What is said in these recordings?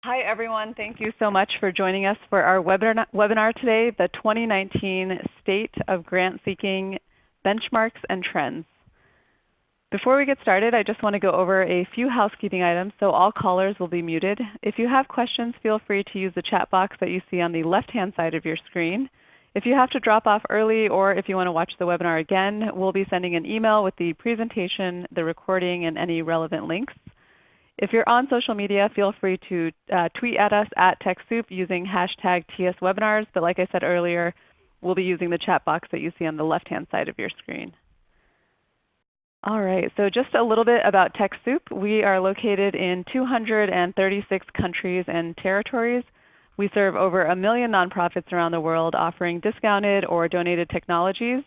Hi everyone, thank you so much for joining us for our webinar today, the 2019 State of Grant-Seeking Benchmarks and Trends. Before we get started, I just want to go over a few housekeeping items, so all callers will be muted. If you have questions, feel free to use the chat box that you see on the left-hand side of your screen. If you have to drop off early or if you want to watch the webinar again, we'll be sending an email with the presentation, the recording, and any relevant links. If you're on social media, feel free to tweet at us at Techsoup using hashtag TSWebinars. But like I said earlier, we'll be using the chat box that you see on the left-hand side of your screen. All right, so just a little bit about Techsoup. We are located in 236 countries and territories. We serve over 1 million nonprofits around the world offering discounted or donated technologies.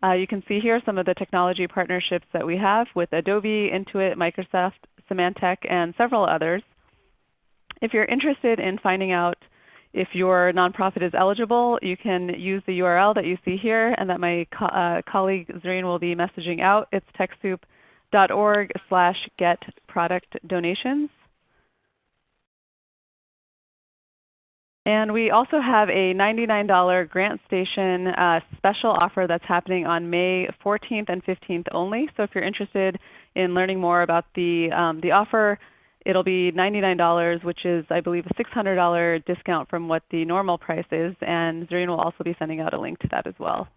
You can see here some of the technology partnerships that we have with Adobe, Intuit, Microsoft, Symantec, and several others. If you're interested in finding out if your nonprofit is eligible, you can use the URL that you see here and that my colleague Zareen will be messaging out. It's techsoup.org/get-product-donations. And we also have a $99 Grantstation special offer that's happening on May 14th and 15th only. So if you're interested in learning more about the offer, it'll be $99, which is I believe a $600 discount from what the normal price is. And Zareen will also be sending out a link to that as well.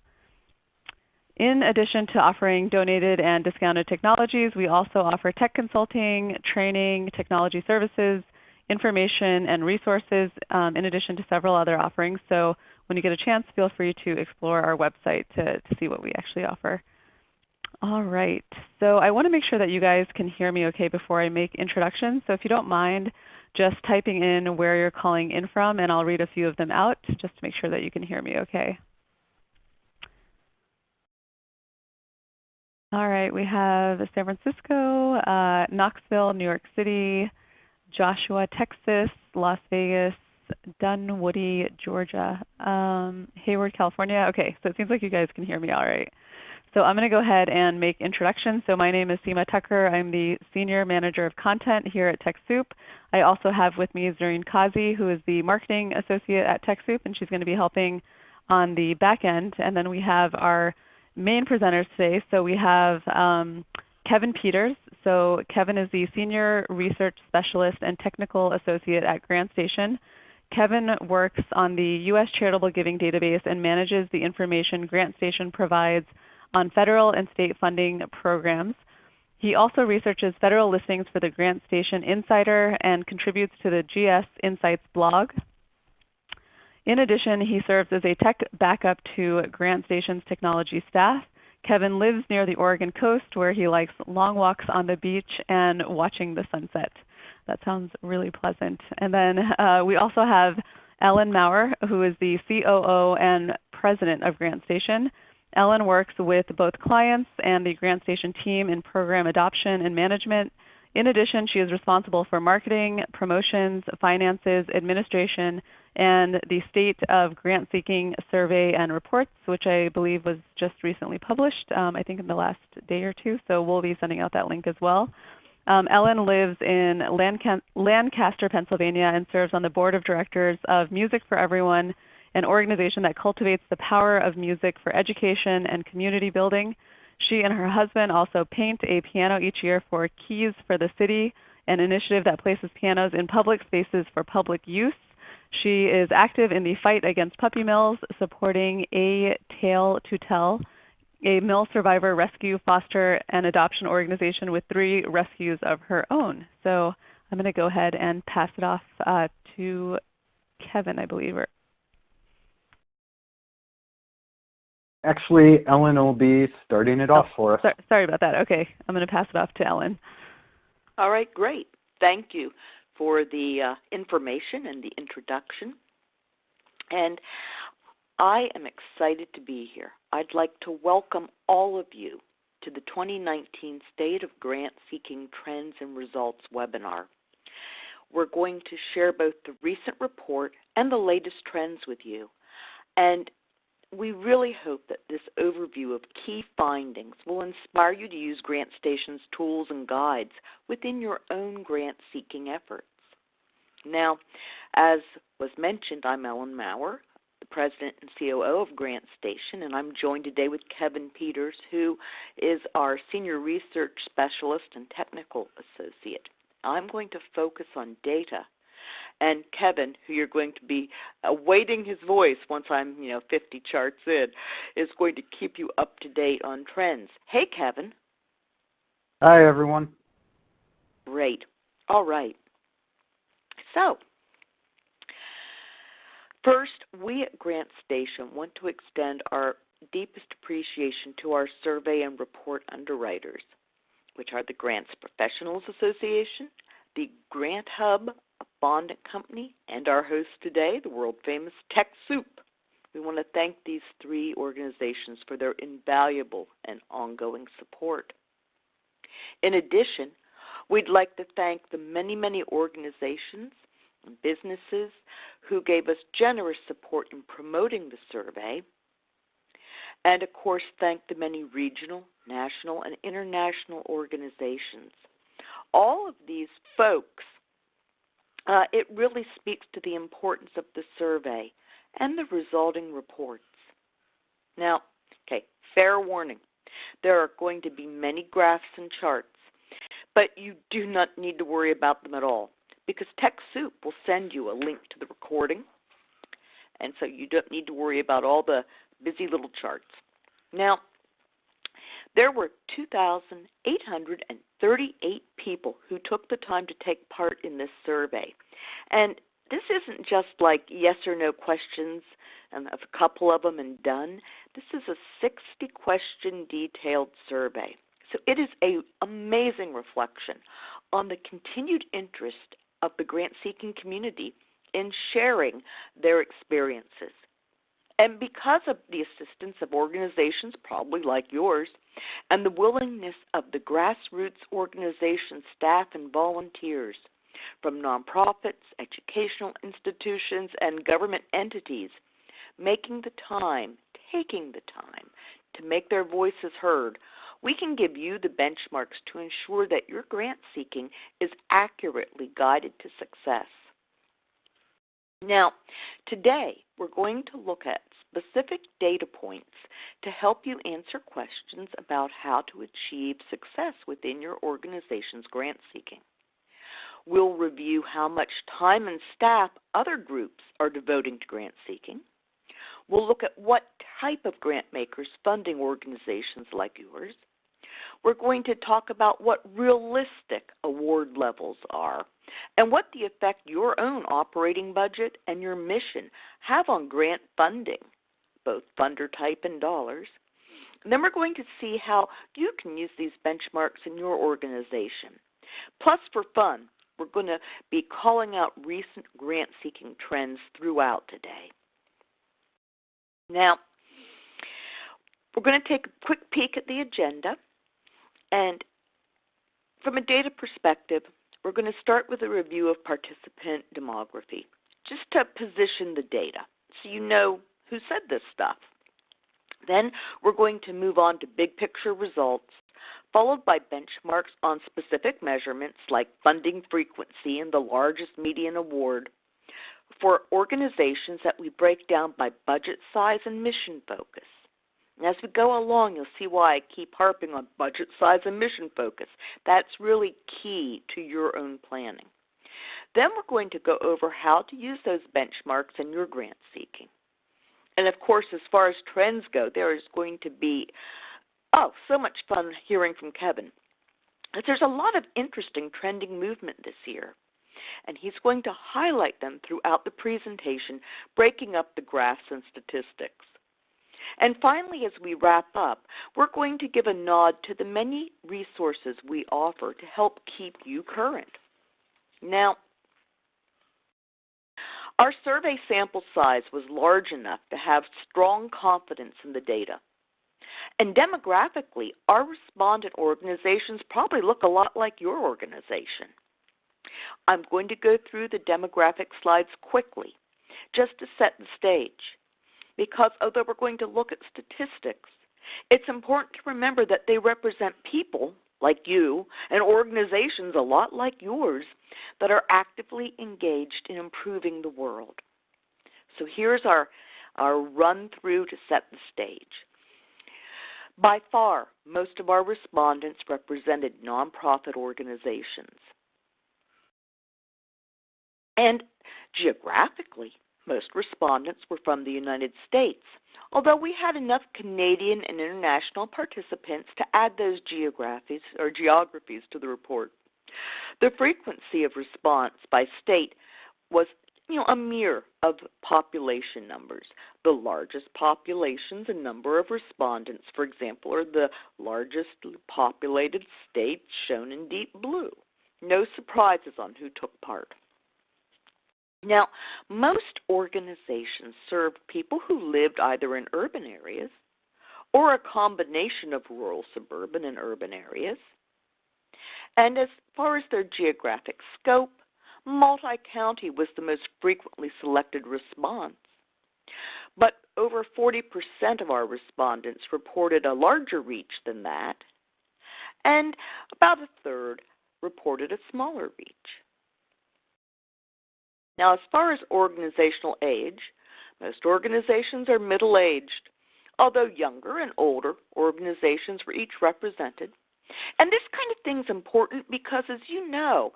In addition to offering donated and discounted technologies, we also offer tech consulting, training, technology services, information, and resources in addition to several other offerings. So when you get a chance, feel free to explore our website to see what we actually offer. All right, so I want to make sure that you guys can hear me okay before I make introductions. So if you don't mind just typing in where you're calling in from, and I'll read a few of them out just to make sure that you can hear me okay. All right, we have San Francisco, Knoxville, New York City, Joshua, Texas, Las Vegas, Dunwoody, Georgia, Hayward, California. Okay, so it seems like you guys can hear me all right. So I'm going to go ahead and make introductions. So my name is Seema Tucker. I'm the Senior Manager of Content here at Techsoup. I also have with me Zareen Kazi, who is the Marketing Associate at Techsoup, and she's going to be helping on the back end. And then we have our main presenters today. So we have Kevin Peters. So Kevin is the Senior Research Specialist and Technical Associate at Grantstation. Kevin works on the U.S. Charitable Giving Database and manages the information Grantstation provides on federal and state funding programs. He also researches federal listings for the Grantstation Insider and contributes to the GS Insights blog. In addition, he serves as a tech backup to Grantstation's technology staff. Kevin lives near the Oregon coast where he likes long walks on the beach and watching the sunset. That sounds really pleasant. And then we also have Ellen Maurer, who is the COO and President of Grantstation. Ellen works with both clients and the Grantstation team in program adoption and management. In addition, she is responsible for marketing, promotions, finances, administration, and the State of Grant-Seeking Survey and Reports, which I believe was just recently published, I think in the last day or two. So we'll be sending out that link as well. Ellen lives in Lancaster, Pennsylvania, and serves on the Board of Directors of Music for Everyone, an organization that cultivates the power of music for education and community building. She and her husband also paint a piano each year for Keys for the City, an initiative that places pianos in public spaces for public use. She is active in the fight against puppy mills, supporting A Tale to Tell, a mill survivor rescue, foster, and adoption organization with 3 rescues of her own. So I'm going to go ahead and pass it off to Kevin, I believe. Actually, Ellen will be starting it off for us. Sorry about that. Okay, I'm going to pass it off to Ellen. All right, great. Thank you for the information and the introduction. And I am excited to be here. I'd like to welcome all of you to the 2019 State of Grant-Seeking Trends and Results webinar. We're going to share both the recent report and the latest trends with you. And we really hope that this overview of key findings will inspire you to use Grantstation's tools and guides within your own grant-seeking efforts. Now, as was mentioned, I'm Ellen Maurer, the President and COO of Grantstation, and I'm joined today with Kevin Peters, who is our Senior Research Specialist and Technical Associate. I'm going to focus on data, and Kevin, who you're going to be awaiting his voice once I'm 50 charts in, is going to keep you up to date on trends. Hey, Kevin. Hi, everyone. Great. All right. So, first, we at Grantstation want to extend our deepest appreciation to our survey and report underwriters, which are the Grants Professionals Association, the Grant Hub, a bonding company, and our host today, the world-famous Techsoup. We want to thank these three organizations for their invaluable and ongoing support. In addition, we'd like to thank the many, many organizations and businesses who gave us generous support in promoting the survey, and of course thank the many regional, national, and international organizations. All of these folks, it really speaks to the importance of the survey and the resulting reports. Now, fair warning, there are going to be many graphs and charts, but you do not need to worry about them at all, because Techsoup will send you a link to the recording, and so you don't need to worry about all the busy little charts. Now, there were 2,838 people who took the time to take part in this survey, and this isn't just like yes or no questions and a couple of them and done. This is a 60-question detailed survey. So it is an amazing reflection on the continued interest of the grant-seeking community in sharing their experiences. And because of the assistance of organizations probably like yours and the willingness of the grassroots organization staff and volunteers from nonprofits, educational institutions, and government entities taking the time to make their voices heard, we can give you the benchmarks to ensure that your grant seeking is accurately guided to success. Now, today we're going to look at specific data points to help you answer questions about how to achieve success within your organization's grant seeking. We'll review how much time and staff other groups are devoting to grant seeking. We'll look at what type of grant makers funding organizations like yours. We're going to talk about what realistic award levels are and what the effect your own operating budget and your mission have on grant funding, both funder type and dollars. And then we're going to see how you can use these benchmarks in your organization. Plus, for fun, we're going to be calling out recent grant-seeking trends throughout today. Now, we're going to take a quick peek at the agenda. And from a data perspective, we're going to start with a review of participant demography, just to position the data so you know who said this stuff. Then we're going to move on to big picture results, followed by benchmarks on specific measurements like funding frequency and the largest median award for organizations that we break down by budget size and mission focus. And as we go along, you'll see why I keep harping on budget size and mission focus. That's really key to your own planning. Then we're going to go over how to use those benchmarks in your grant seeking. And of course, as far as trends go, there is going to be, so much fun hearing from Kevin. But there's a lot of interesting trending movement this year. And he's going to highlight them throughout the presentation, breaking up the graphs and statistics. And finally, as we wrap up, we're going to give a nod to the many resources we offer to help keep you current. Now, our survey sample size was large enough to have strong confidence in the data. And demographically, our respondent organizations probably look a lot like your organization. I'm going to go through the demographic slides quickly, just to set the stage. Because although we're going to look at statistics, it's important to remember that they represent people like you and organizations a lot like yours that are actively engaged in improving the world. So here's our run-through to set the stage. By far, most of our respondents represented nonprofit organizations. And geographically, most respondents were from the United States, although we had enough Canadian and international participants to add those geographies to the report. The frequency of response by state was a mirror of population numbers. The largest populations and number of respondents, for example, are the largest populated states shown in deep blue. No surprises on who took part. Now, most organizations served people who lived either in urban areas or a combination of rural, suburban, and urban areas. And as far as their geographic scope, multi-county was the most frequently selected response. But over 40% of our respondents reported a larger reach than that, and about a third reported a smaller reach. Now, as far as organizational age, most organizations are middle-aged, although younger and older organizations were each represented. And this kind of thing is important because, as you know,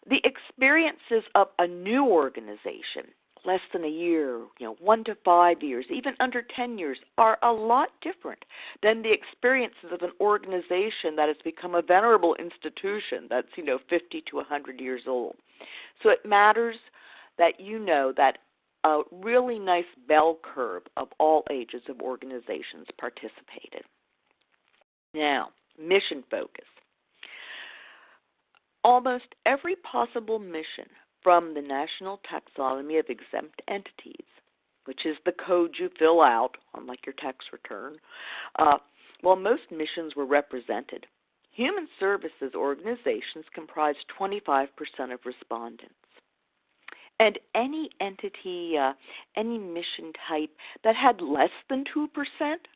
the experiences of a new organization, less than a year, 1 to 5 years, even under 10 years, are a lot different than the experiences of an organization that has become a venerable institution that's, 50 to 100 years old. So it matters that you know that a really nice bell curve of all ages of organizations participated. Now, mission focus. Almost every possible mission from the National Taxonomy of Exempt Entities, which is the code you fill out on like your tax return, while most missions were represented, human services organizations comprised 25% of respondents. And any entity, any mission type that had less than 2%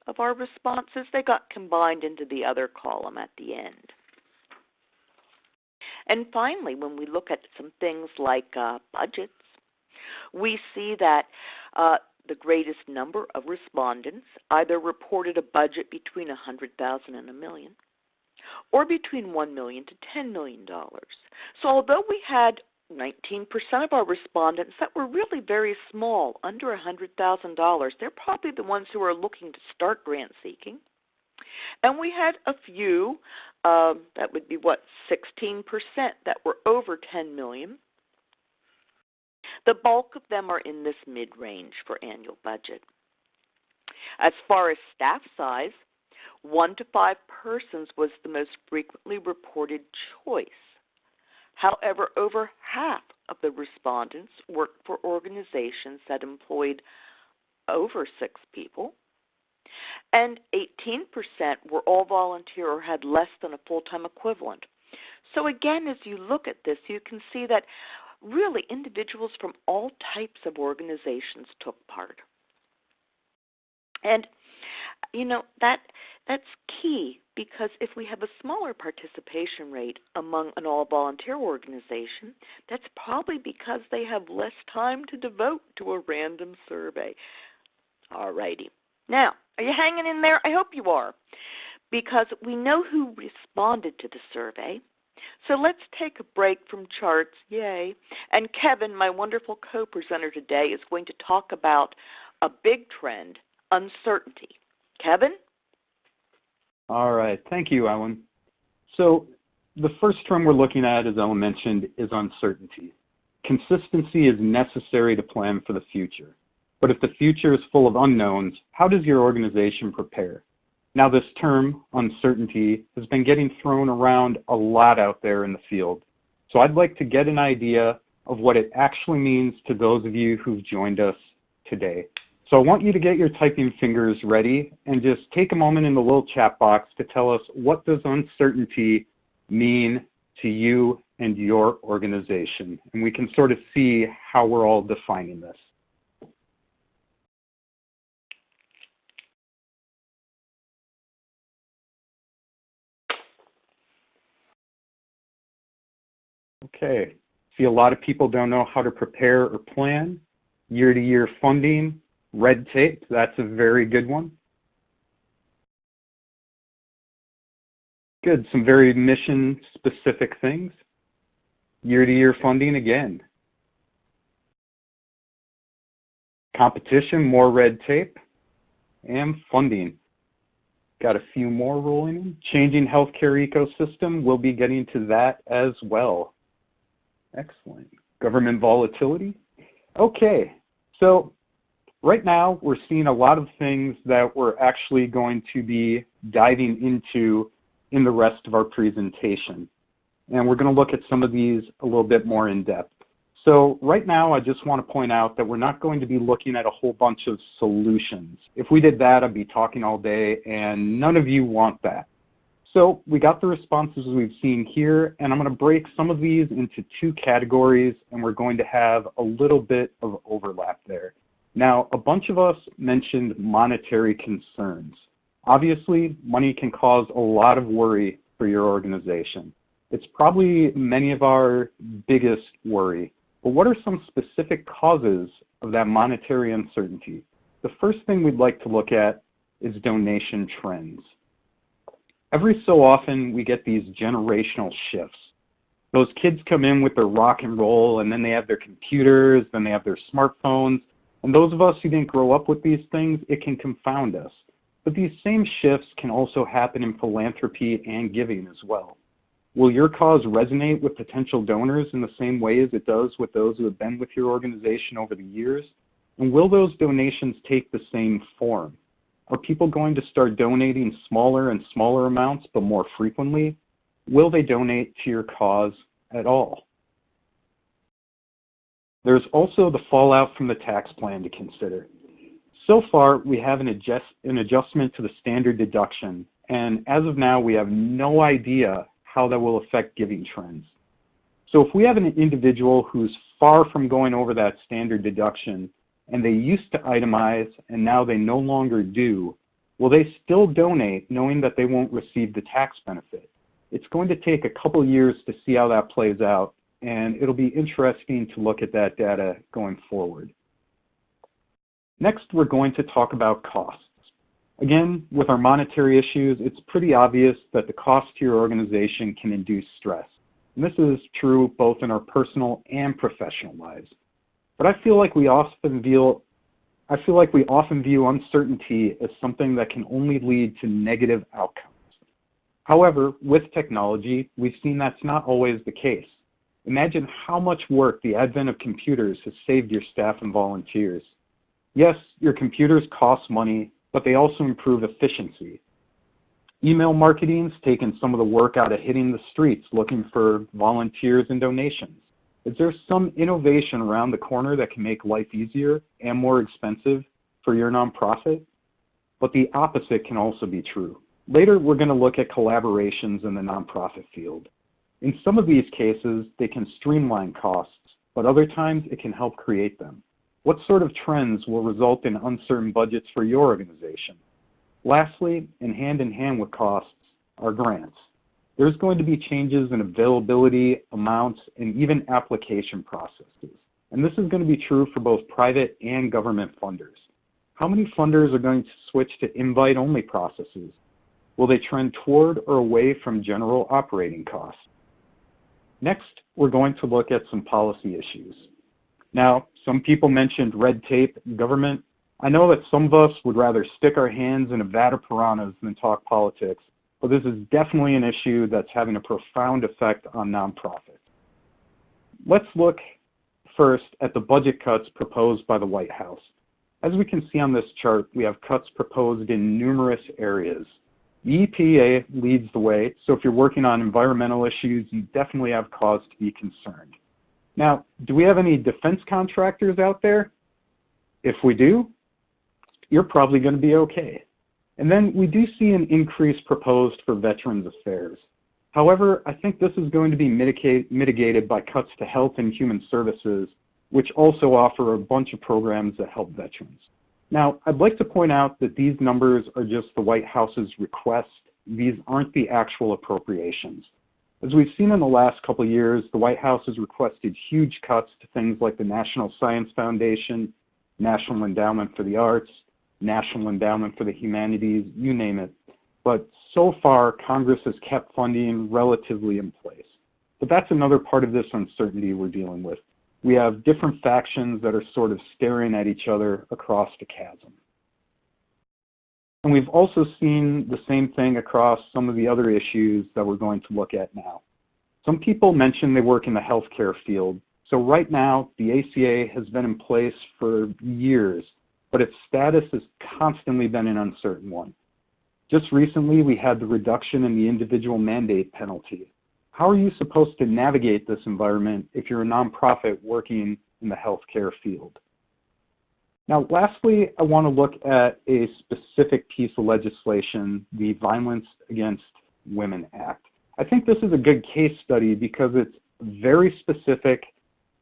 of our responses, they got combined into the other column at the end. And finally, when we look at some things like budgets, we see that the greatest number of respondents either reported a budget between $100,000 and $1 million, or between $1 million to $10 million. So although we had 19% of our respondents that were really very small, under $100,000. They're probably the ones who are looking to start grant seeking. And we had a few, that would be 16%, that were over $10 million. The bulk of them are in this mid-range for annual budget. As far as staff size, 1 to 5 persons was the most frequently reported choice. However, over half of the respondents worked for organizations that employed over 6 people, and 18% were all volunteer or had less than a full-time equivalent. So again, as you look at this, you can see that really individuals from all types of organizations took part. And that's key, because if we have a smaller participation rate among an all-volunteer organization, that's probably because they have less time to devote to a random survey. All righty. Now, are you hanging in there? I hope you are, because we know who responded to the survey. So let's take a break from charts, yay. And Kevin, my wonderful co-presenter today, is going to talk about a big trend, uncertainty. Kevin? All right. Thank you, Ellen. So the first term we're looking at, as Ellen mentioned, is uncertainty. Consistency is necessary to plan for the future. But if the future is full of unknowns, how does your organization prepare? Now, this term, uncertainty, has been getting thrown around a lot out there in the field. So I'd like to get an idea of what it actually means to those of you who've joined us today. So I want you to get your typing fingers ready and just take a moment in the little chat box to tell us, what does uncertainty mean to you and your organization? And we can sort of see how we're all defining this. Okay. See, a lot of people don't know how to prepare or plan. Year-to-year funding, red tape, that's a very good one. Good, some very mission-specific things. Year-to-year funding again. Competition, more red tape, and funding. Got a few more rolling in. Changing healthcare ecosystem, we'll be getting to that as well. Excellent. Government volatility. Okay, so right now we're seeing a lot of things that we're actually going to be diving into in the rest of our presentation. And we're going to look at some of these a little bit more in depth. So right now, I just want to point out that we're not going to be looking at a whole bunch of solutions. If we did that, I'd be talking all day, and none of you want that. So we got the responses we've seen here, and I'm going to break some of these into two categories, and we're going to have a little bit of overlap there. Now, a bunch of us mentioned monetary concerns. Obviously, money can cause a lot of worry for your organization. It's probably many of our biggest worry. But what are some specific causes of that monetary uncertainty? The first thing we'd like to look at is donation trends. Every so often, we get these generational shifts. Those kids come in with their rock and roll, and then they have their computers, then they have their smartphones. And those of us who didn't grow up with these things, it can confound us. But these same shifts can also happen in philanthropy and giving as well. Will your cause resonate with potential donors in the same way as it does with those who have been with your organization over the years? And will those donations take the same form? Are people going to start donating smaller and smaller amounts but more frequently? Will they donate to your cause at all? There's also the fallout from the tax plan to consider. So far, we have an adjustment to the standard deduction, and as of now, we have no idea how that will affect giving trends. So if we have an individual who's far from going over that standard deduction and they used to itemize and now they no longer do, will they still donate knowing that they won't receive the tax benefit? It's going to take a couple years to see how that plays out, and it'll be interesting to look at that data going forward. Next, we're going to talk about costs. Again, with our monetary issues, it's pretty obvious that the cost to your organization can induce stress. And this is true both in our personal and professional lives. But I feel like we often view uncertainty as something that can only lead to negative outcomes. However, with technology, we've seen that's not always the case. Imagine how much work the advent of computers has saved your staff and volunteers. Yes, your computers cost money, but they also improve efficiency. Email marketing's taken some of the work out of hitting the streets looking for volunteers and donations. Is there some innovation around the corner that can make life easier and more expensive for your nonprofit? But the opposite can also be true. Later, we're going to look at collaborations in the nonprofit field. In some of these cases, they can streamline costs, but other times it can help create them. What sort of trends will result in uncertain budgets for your organization? Lastly, and hand with costs, are grants. There's going to be changes in availability, amounts, and even application processes. And this is going to be true for both private and government funders. How many funders are going to switch to invite-only processes? Will they trend toward or away from general operating costs? Next, we're going to look at some policy issues. Now, some people mentioned red tape in government. I know that some of us would rather stick our hands in a vat of piranhas than talk politics, but this is definitely an issue that's having a profound effect on nonprofits. Let's look first at the budget cuts proposed by the White House. As we can see on this chart, we have cuts proposed in numerous areas. The EPA leads the way, so if you're working on environmental issues, you definitely have cause to be concerned. Now, do we have any defense contractors out there? If we do, you're probably going to be okay. And then we do see an increase proposed for Veterans Affairs. However, I think this is going to be mitigated by cuts to Health and Human Services, which also offer a bunch of programs that help veterans. Now, I'd like to point out that these numbers are just the White House's request. These aren't the actual appropriations. As we've seen in the last couple of years, the White House has requested huge cuts to things like the National Science Foundation, National Endowment for the Arts, National Endowment for the Humanities, you name it. But so far, Congress has kept funding relatively in place. But that's another part of this uncertainty we're dealing with. We have different factions that are sort of staring at each other across the chasm. And we've also seen the same thing across some of the other issues that we're going to look at now. Some people mention they work in the healthcare field. So right now, the ACA has been in place for years, but its status has constantly been an uncertain one. Just recently, we had the reduction in the individual mandate penalty. How are you supposed to navigate this environment if you're a nonprofit working in the healthcare field? Now, lastly, I want to look at a specific piece of legislation, the Violence Against Women Act. I think this is a good case study because it's very specific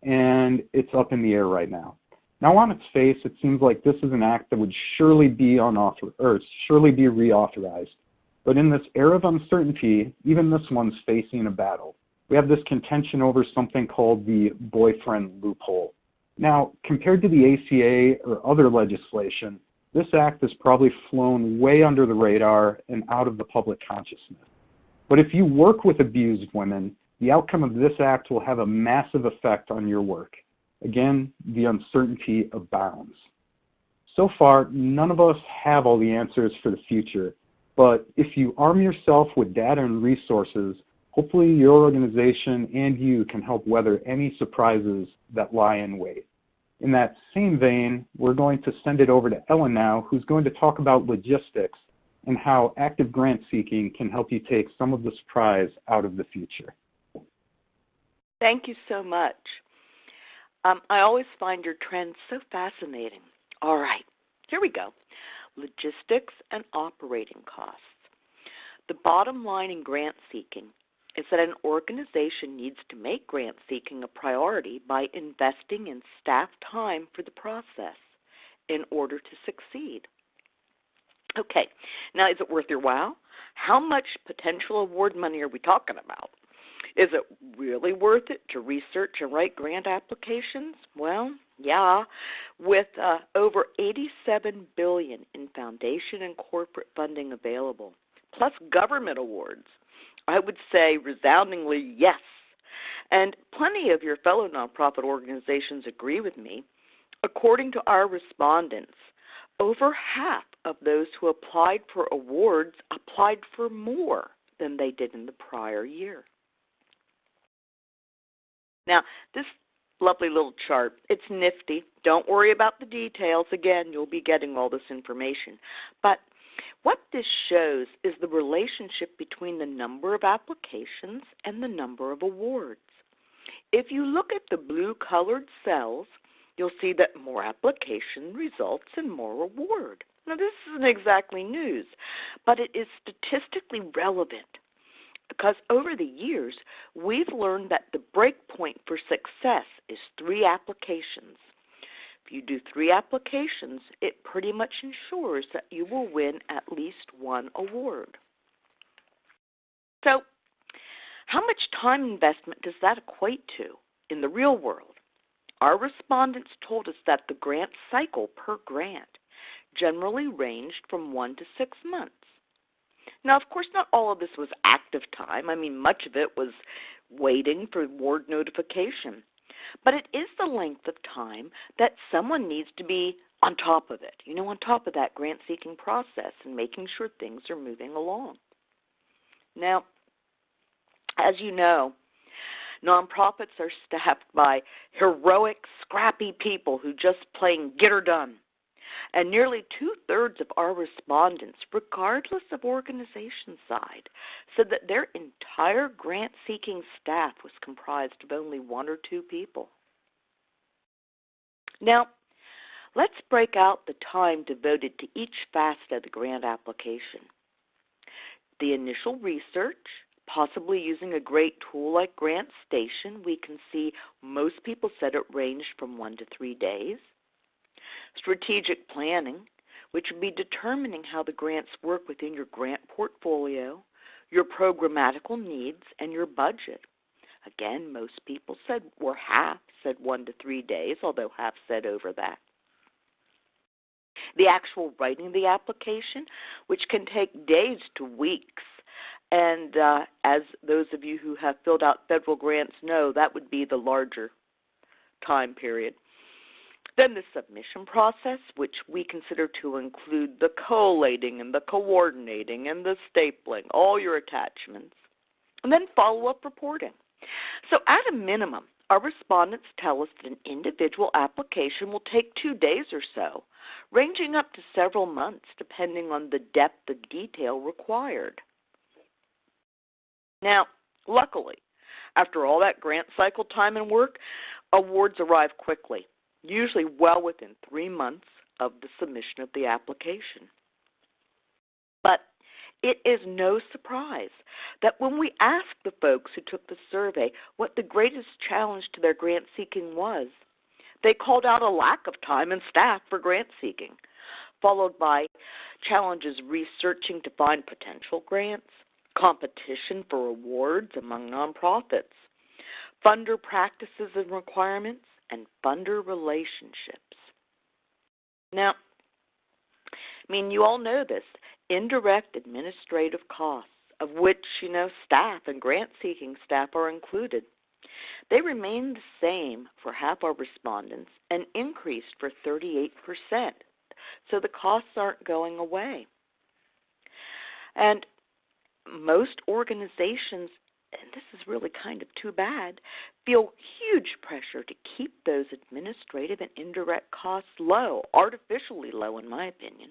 and it's up in the air right now. Now, on its face, it seems like this is an act that would surely be reauthorized. But in this era of uncertainty, even this one's facing a battle. We have this contention over something called the Boyfriend Loophole. Now, compared to the ACA or other legislation, this act has probably flown way under the radar and out of the public consciousness. But if you work with abused women, the outcome of this act will have a massive effect on your work. Again, the uncertainty abounds. So far, none of us have all the answers for the future, but if you arm yourself with data and resources, hopefully your organization and you can help weather any surprises that lie in wait. In that same vein, we're going to send it over to Ellen now, who's going to talk about logistics and how active grant seeking can help you take some of the surprise out of the future. Thank you so much. I always find your trends so fascinating. All right, here we go. Logistics and operating costs. The bottom line in grant seeking is that an organization needs to make grant seeking a priority by investing in staff time for the process in order to succeed. Okay, now is it worth your while? How much potential award money are we talking about? Is it really worth it to research and write grant applications? Well, yeah. With over $87 billion in foundation and corporate funding available, plus government awards, I would say resoundingly yes. And plenty of your fellow nonprofit organizations agree with me. According to our respondents, over half of those who applied for awards applied for more than they did in the prior year. Now, this lovely little chart, it's nifty. Don't worry about the details. Again, you'll be getting all this information. But what this shows is the relationship between the number of applications and the number of awards. If you look at the blue-colored cells, you'll see that more application results in more award. Now, this isn't exactly news, but it is statistically relevant because over the years, we've learned that the break point for success is 3 applications. If you do 3 applications, it pretty much ensures that you will win at least 1 award. So, how much time investment does that equate to in the real world? Our respondents told us that the grant cycle per grant generally ranged from 1 to 6 months. Now, of course, not all of this was active time. I mean, much of it was waiting for award notification. But it is the length of time that someone needs to be on top of it, on top of that grant-seeking process and making sure things are moving along. Now, as you know, nonprofits are staffed by heroic, scrappy people who just plain get her done. And nearly 2/3 of our respondents, regardless of organization side, said that their entire grant-seeking staff was comprised of only 1 or 2 people. Now, let's break out the time devoted to each facet of the grant application. The initial research, possibly using a great tool like Grantstation, we can see most people said it ranged from 1 to 3 days. Strategic planning, which would be determining how the grants work within your grant portfolio, your programmatical needs, and your budget. Again, most people said, or half said 1 to 3 days, although half said over that. The actual writing of the application, which can take days to weeks, and as those of you who have filled out federal grants know, that would be the larger time period. Then the submission process, which we consider to include the collating and the coordinating and the stapling, all your attachments. And then follow-up reporting. So at a minimum, our respondents tell us that an individual application will take 2 days or so, ranging up to several months depending on the depth of detail required. Now, luckily, after all that grant cycle time and work, awards arrive quickly, usually well within 3 months of the submission of the application. But it is no surprise that when we asked the folks who took the survey what the greatest challenge to their grant seeking was, they called out a lack of time and staff for grant seeking, followed by challenges researching to find potential grants, competition for awards among nonprofits, funder practices and requirements, and funder relationships. Now, you all know this, indirect administrative costs, of which, staff and grant-seeking staff are included. They remain the same for half our respondents and increased for 38%, so the costs aren't going away. And most organizations, and this is really kind of too bad, feel huge pressure to keep those administrative and indirect costs low, artificially low in my opinion.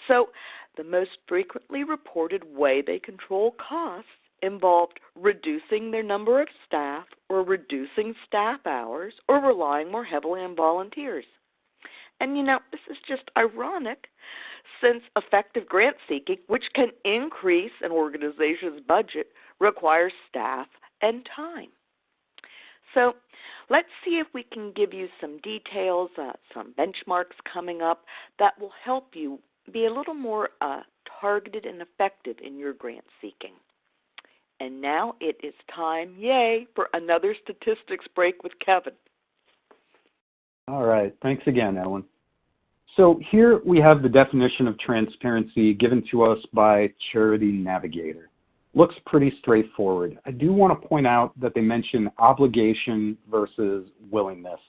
So the most frequently reported way they control costs involved reducing their number of staff or reducing staff hours or relying more heavily on volunteers. And this is just ironic since effective grant seeking, which can increase an organization's budget, requires staff and time. So let's see if we can give you some details, some benchmarks coming up that will help you be a little more targeted and effective in your grant seeking. And now it is time, yay, for another statistics break with Kevin. All right. Thanks again, Ellen. So here we have the definition of transparency given to us by Charity Navigator. Looks pretty straightforward. I do want to point out that they mention obligation versus willingness.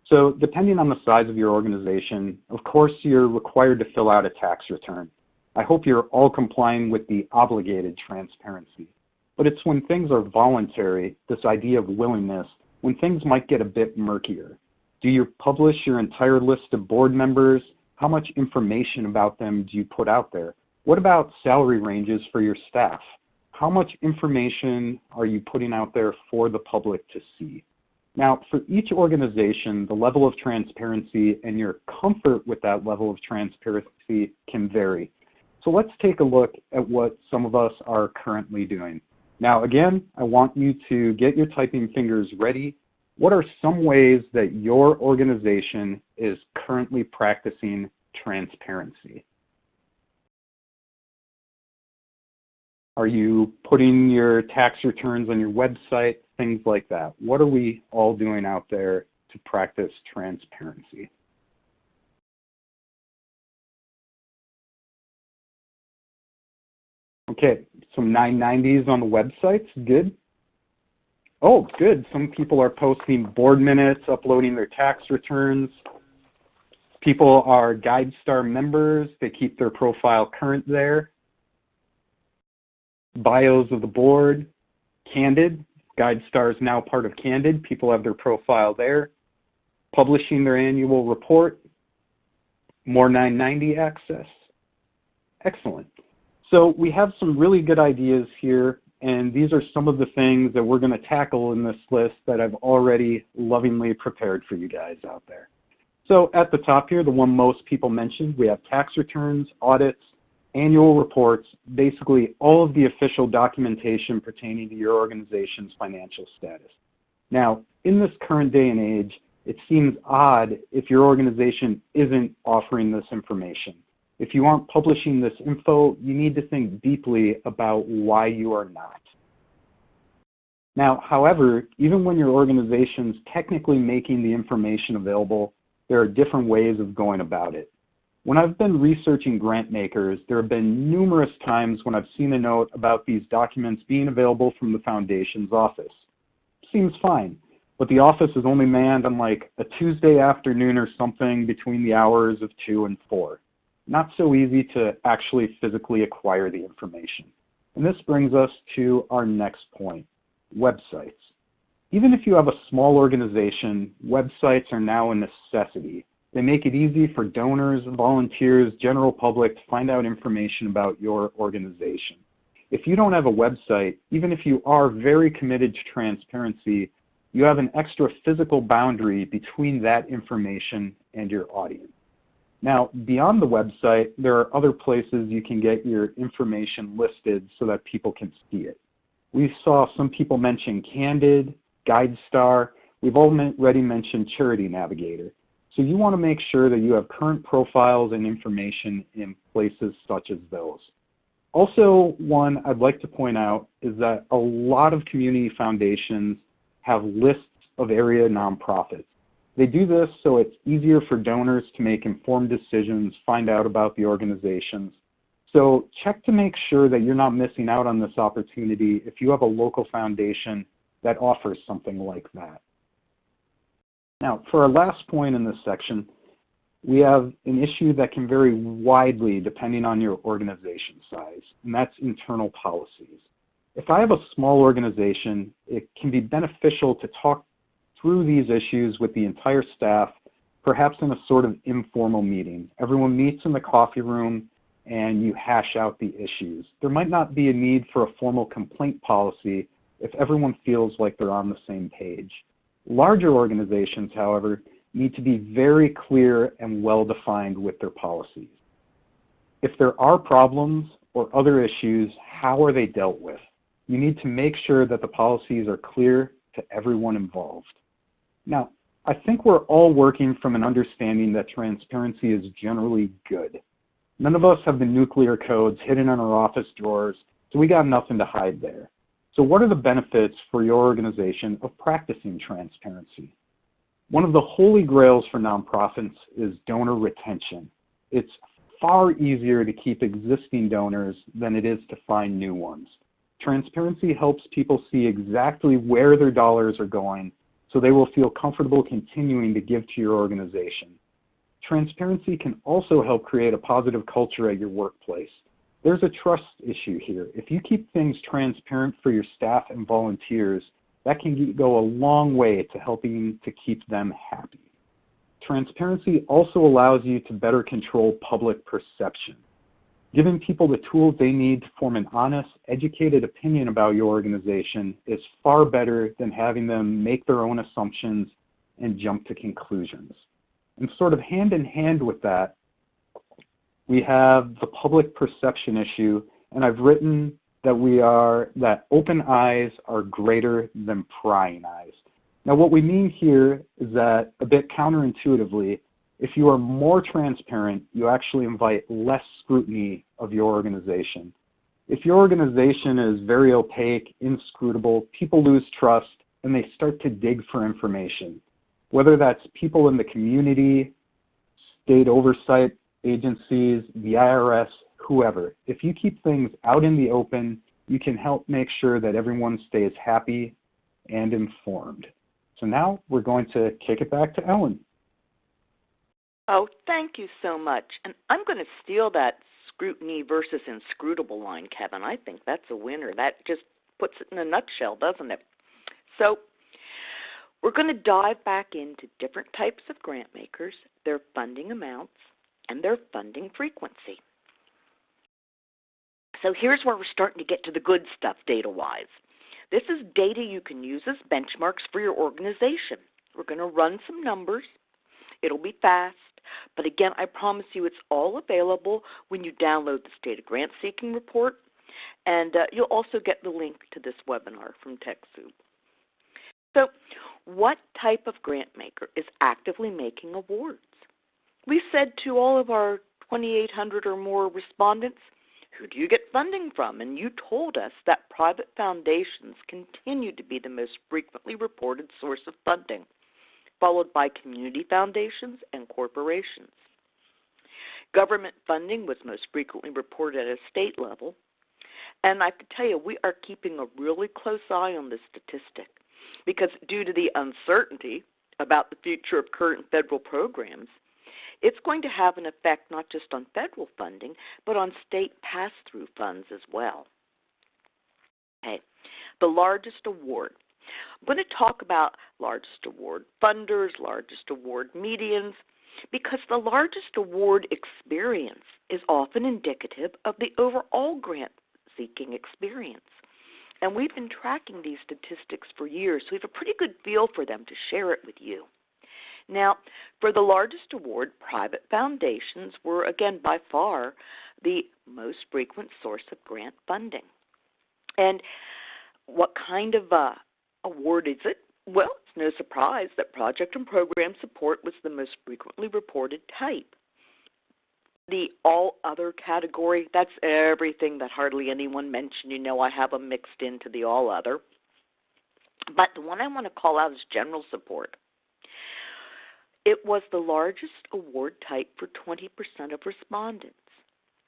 So depending on the size of your organization, of course, you're required to fill out a tax return. I hope you're all complying with the obligated transparency. But it's when things are voluntary, this idea of willingness, when things might get a bit murkier. Do you publish your entire list of board members? How much information about them do you put out there? What about salary ranges for your staff? How much information are you putting out there for the public to see? Now, for each organization, the level of transparency and your comfort with that level of transparency can vary. So let's take a look at what some of us are currently doing. Now, again, I want you to get your typing fingers ready. What are some ways that your organization is currently practicing transparency? Are you putting your tax returns on your website, things like that? What are we all doing out there to practice transparency? Okay, some 990s on the websites, good. Oh, good, some people are posting board minutes, uploading their tax returns. People are GuideStar members, they keep their profile current there. Bios of the board, Candid, GuideStar is now part of Candid, people have their profile there. Publishing their annual report, more 990 access. Excellent. So we have some really good ideas here, and these are some of the things that we're going to tackle in this list that I've already lovingly prepared for you guys out there. So at the top here, the one most people mentioned, we have tax returns, audits, annual reports, basically all of the official documentation pertaining to your organization's financial status. Now, in this current day and age, it seems odd if your organization isn't offering this information. If you aren't publishing this info, you need to think deeply about why you are not. Now, however, even when your organization's technically making the information available, there are different ways of going about it. When I've been researching grantmakers, there have been numerous times when I've seen a note about these documents being available from the Foundation's office. Seems fine, but the office is only manned on like a Tuesday afternoon or something between the hours of 2 and 4. Not so easy to actually physically acquire the information. And this brings us to our next point, websites. Even if you have a small organization, websites are now a necessity. They make it easy for donors, volunteers, general public to find out information about your organization. If you don't have a website, even if you are very committed to transparency, you have an extra physical boundary between that information and your audience. Now, beyond the website, there are other places you can get your information listed so that people can see it. We saw some people mention Candid, GuideStar. We've already mentioned Charity Navigator. So you want to make sure that you have current profiles and information in places such as those. Also, one I'd like to point out is that a lot of community foundations have lists of area nonprofits. They do this so it's easier for donors to make informed decisions, find out about the organizations. So check to make sure that you're not missing out on this opportunity if you have a local foundation that offers something like that. Now, for our last point in this section, we have an issue that can vary widely depending on your organization size, and that's internal policies. If I have a small organization, it can be beneficial to talk through these issues with the entire staff, perhaps in a sort of informal meeting. Everyone meets in the coffee room and you hash out the issues. There might not be a need for a formal complaint policy if everyone feels like they're on the same page. Larger organizations, however, need to be very clear and well-defined with their policies. If there are problems or other issues, how are they dealt with? You need to make sure that the policies are clear to everyone involved. Now, I think we're all working from an understanding that transparency is generally good. None of us have the nuclear codes hidden in our office drawers, so we got nothing to hide there. So what are the benefits for your organization of practicing transparency? One of the holy grails for nonprofits is donor retention. It's far easier to keep existing donors than it is to find new ones. Transparency helps people see exactly where their dollars are going, so they will feel comfortable continuing to give to your organization. Transparency can also help create a positive culture at your workplace. There's a trust issue here. If you keep things transparent for your staff and volunteers, that can go a long way to helping to keep them happy. Transparency also allows you to better control public perception. Giving people the tools they need to form an honest, educated opinion about your organization is far better than having them make their own assumptions and jump to conclusions. And sort of hand in hand with that, we have the public perception issue, and I've written that open eyes are greater than prying eyes. Now what we mean here is that, a bit counterintuitively, if you are more transparent, you actually invite less scrutiny of your organization. If your organization is very opaque, inscrutable, people lose trust and they start to dig for information. Whether that's people in the community, state oversight agencies, the IRS, whoever. If you keep things out in the open, you can help make sure that everyone stays happy and informed. So now we're going to kick it back to Ellen. Oh, thank you so much. And I'm going to steal that scrutiny versus inscrutable line, Kevin. I think that's a winner. That just puts it in a nutshell, doesn't it? So we're going to dive back into different types of grant makers, their funding amounts, and their funding frequency. So here's where we're starting to get to the good stuff data-wise. This is data you can use as benchmarks for your organization. We're going to run some numbers. It'll be fast, but again, I promise you it's all available when you download the State of Grantseeking Report, and you'll also get the link to this webinar from Techsoup. So what type of grant maker is actively making awards? We said to all of our 2,800 or more respondents, who do you get funding from? And you told us that private foundations continue to be the most frequently reported source of funding, followed by community foundations and corporations. Government funding was most frequently reported at a state level. And I can tell you, we are keeping a really close eye on this statistic because due to the uncertainty about the future of current federal programs, it's going to have an effect not just on federal funding, but on state pass-through funds as well. Okay, the largest award. I'm going to talk about largest award funders, largest award medians, because the largest award experience is often indicative of the overall grant-seeking experience. And we've been tracking these statistics for years, so we have a pretty good feel for them to share it with you. Now, for the largest award, private foundations were, again, by far the most frequent source of grant funding. And what kind of award is it? Well, it's no surprise that project and program support was the most frequently reported type. The all other category, that's everything that hardly anyone mentioned. You know, I have them mixed into the all other. But the one I want to call out is general support. It was the largest award type for 20% of respondents.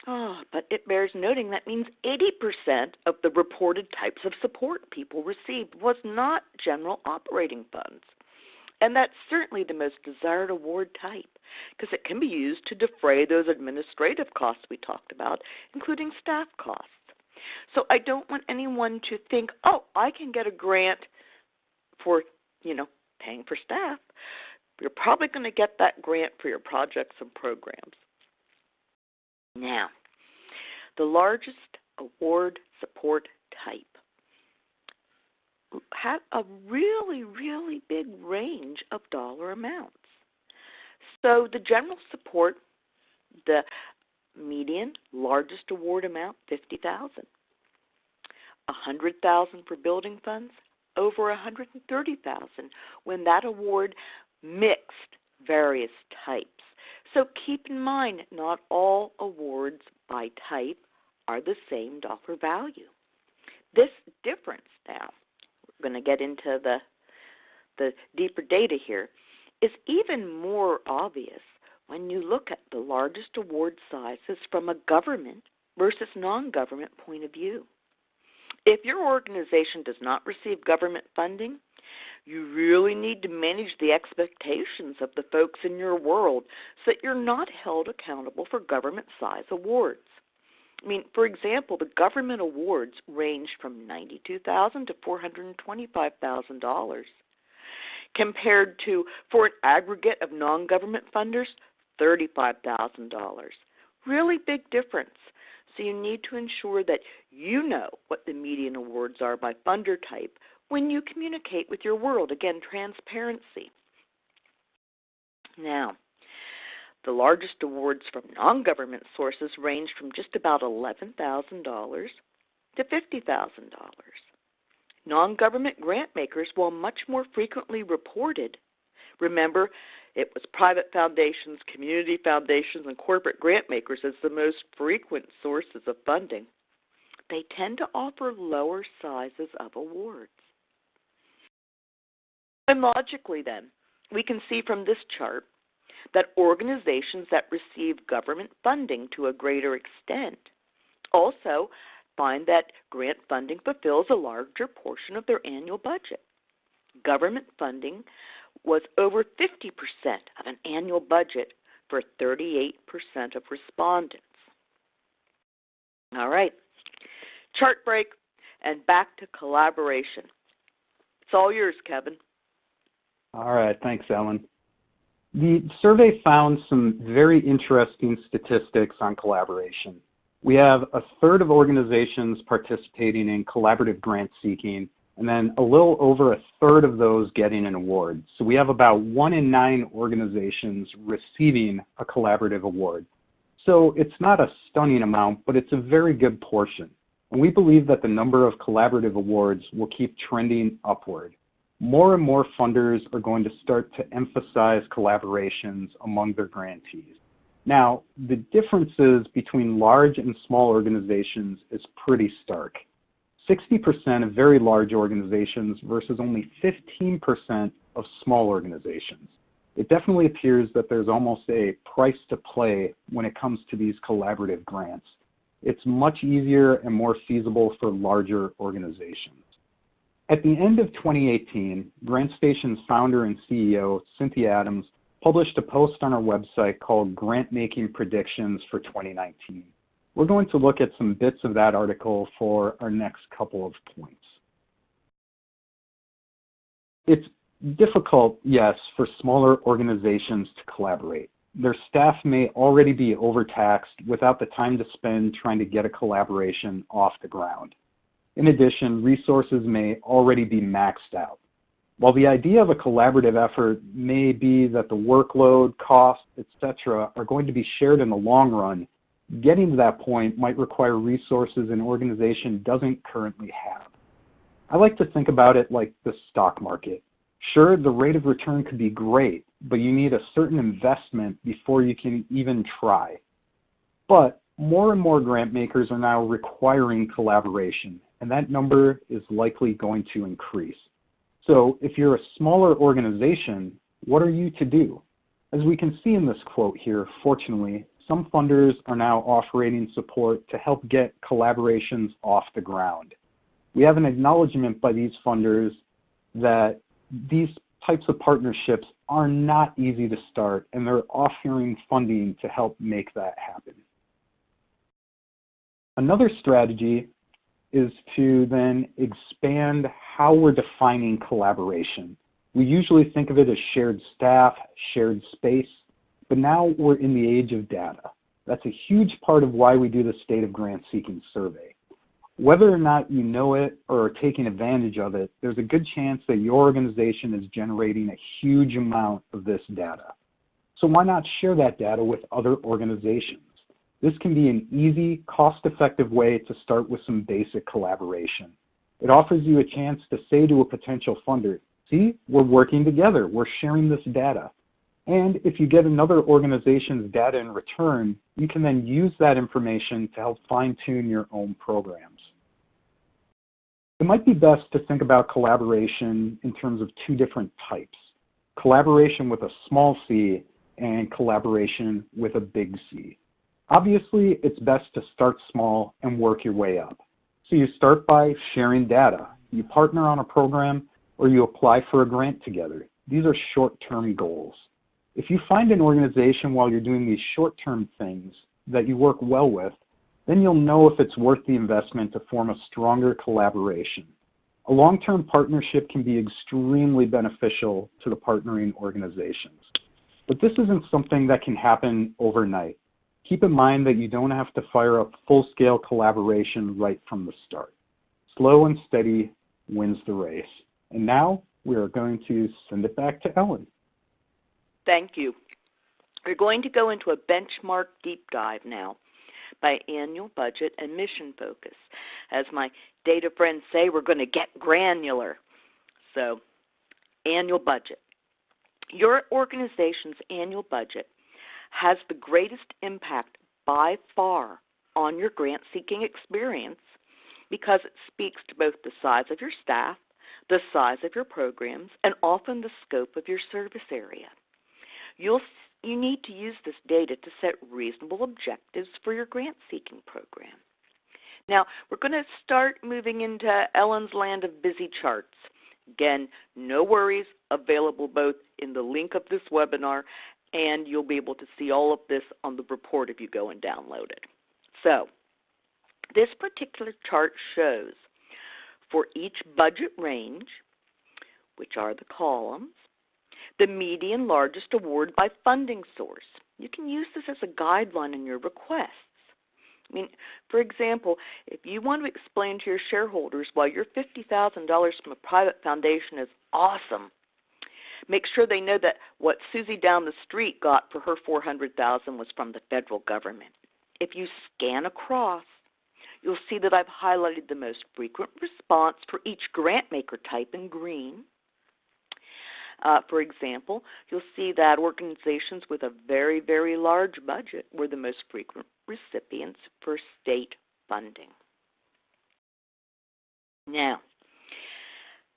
But it bears noting that means 80% of the reported types of support people received was not general operating funds. And that's certainly the most desired award type because it can be used to defray those administrative costs we talked about, including staff costs. So I don't want anyone to think, oh, I can get a grant for, paying for staff. You're probably going to get that grant for your projects and programs. Now, the largest award support type had a really, really big range of dollar amounts. So the general support, the median largest award amount, $50,000. $100,000 for building funds, over $130,000 when that award mixed various types. So keep in mind, not all awards by type are the same dollar value. This difference now, we're going to get into the deeper data here, is even more obvious when you look at the largest award sizes from a government versus non-government point of view. If your organization does not receive government funding, you really need to manage the expectations of the folks in your world so that you're not held accountable for government size awards. I mean, for example, the government awards ranged from $92,000 to $425,000 compared to, for an aggregate of non-government funders, $35,000. Really big difference. So you need to ensure that you know what the median awards are by funder type when you communicate with your world. Again, transparency. Now, the largest awards from non-government sources ranged from just about $11,000 to $50,000. Non-government grant makers, while much more frequently reported, remember, it was private foundations, community foundations, and corporate grant makers as the most frequent sources of funding. They tend to offer lower sizes of awards. And logically then, we can see from this chart that organizations that receive government funding to a greater extent also find that grant funding fulfills a larger portion of their annual budget. Government funding was over 50% of an annual budget for 38% of respondents. All right, chart break and back to collaboration. It's all yours, Kevin. All right, thanks, Ellen. The survey found some very interesting statistics on collaboration. We have a third of organizations participating in collaborative grant seeking, and then a little over a third of those getting an award. So we have about 1 in 9 organizations receiving a collaborative award. So it's not a stunning amount, but it's a very good portion. And we believe that the number of collaborative awards will keep trending upward. More and more funders are going to start to emphasize collaborations among their grantees. Now, the differences between large and small organizations is pretty stark. 60% of very large organizations versus only 15% of small organizations. It definitely appears that there's almost a price to play when it comes to these collaborative grants. It's much easier and more feasible for larger organizations. At the end of 2018, Grantstation's founder and CEO, Cynthia Adams, published a post on our website called Grant Making Predictions for 2019. We're going to look at some bits of that article for our next couple of points. It's difficult, yes, for smaller organizations to collaborate. Their staff may already be overtaxed without the time to spend trying to get a collaboration off the ground. In addition, resources may already be maxed out. While the idea of a collaborative effort may be that the workload, costs, etc. are going to be shared in the long run, getting to that point might require resources an organization doesn't currently have. I like to think about it like the stock market. Sure, the rate of return could be great, but you need a certain investment before you can even try. But more and more grant makers are now requiring collaboration, and that number is likely going to increase. So if you're a smaller organization, what are you to do? As we can see in this quote here, fortunately, some funders are now offering support to help get collaborations off the ground. We have an acknowledgement by these funders that these types of partnerships are not easy to start, and they're offering funding to help make that happen. Another strategy is to then expand how we're defining collaboration. We usually think of it as shared staff, shared space, but now we're in the age of data. That's a huge part of why we do the State of Grantseeking survey. Whether or not you know it or are taking advantage of it, there's a good chance that your organization is generating a huge amount of this data. So why not share that data with other organizations? This can be an easy, cost-effective way to start with some basic collaboration. It offers you a chance to say to a potential funder, see, we're working together, we're sharing this data. And if you get another organization's data in return, you can then use that information to help fine-tune your own programs. It might be best to think about collaboration in terms of two different types. Collaboration with a small c and collaboration with a big C. Obviously, it's best to start small and work your way up. So you start by sharing data. You partner on a program or you apply for a grant together. These are short-term goals. If you find an organization while you're doing these short-term things that you work well with, then you'll know if it's worth the investment to form a stronger collaboration. A long-term partnership can be extremely beneficial to the partnering organizations. But this isn't something that can happen overnight. Keep in mind that you don't have to fire up full-scale collaboration right from the start. Slow and steady wins the race. And now we are going to send it back to Ellen. Thank you. We're going to go into a benchmark deep dive now by annual budget and mission focus. As my data friends say, we're going to get granular. So, annual budget. Your organization's annual budget has the greatest impact by far on your grant-seeking experience because it speaks to both the size of your staff, the size of your programs, and often the scope of your service area. You need to use this data to set reasonable objectives for your grant-seeking program. Now, we're going to start moving into Ellen's land of busy charts. Again, no worries, available both in the link of this webinar, and you'll be able to see all of this on the report if you go and download it. So, this particular chart shows for each budget range, which are the columns, the median largest award by funding source. You can use this as a guideline in your requests. I mean, for example, if you want to explain to your shareholders why your $50,000 from a private foundation is awesome, make sure they know that what Susie down the street got for her $400,000 was from the federal government. If you scan across, you'll see that I've highlighted the most frequent response for each grant maker type in green. For example, you'll see that organizations with a very, very large budget were the most frequent recipients for state funding. Now,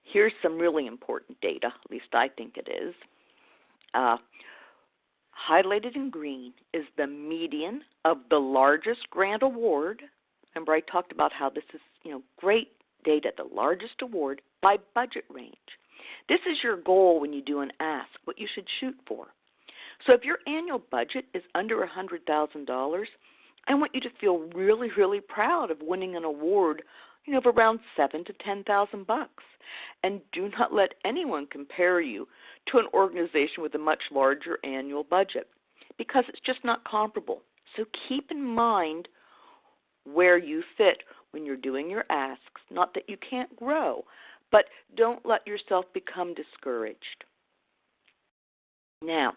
here's some really important data, at least I think it is. Highlighted in green is the median of the largest grant award. Remember, I talked about how this is, great data, the largest award by budget range. This is your goal when you do an ask, what you should shoot for. So if your annual budget is under $100,000, I want you to feel really, really proud of winning an award, of around $7,000 to $10,000. And do not let anyone compare you to an organization with a much larger annual budget, because it's just not comparable. So keep in mind where you fit when you're doing your asks. Not that you can't grow, but don't let yourself become discouraged. Now,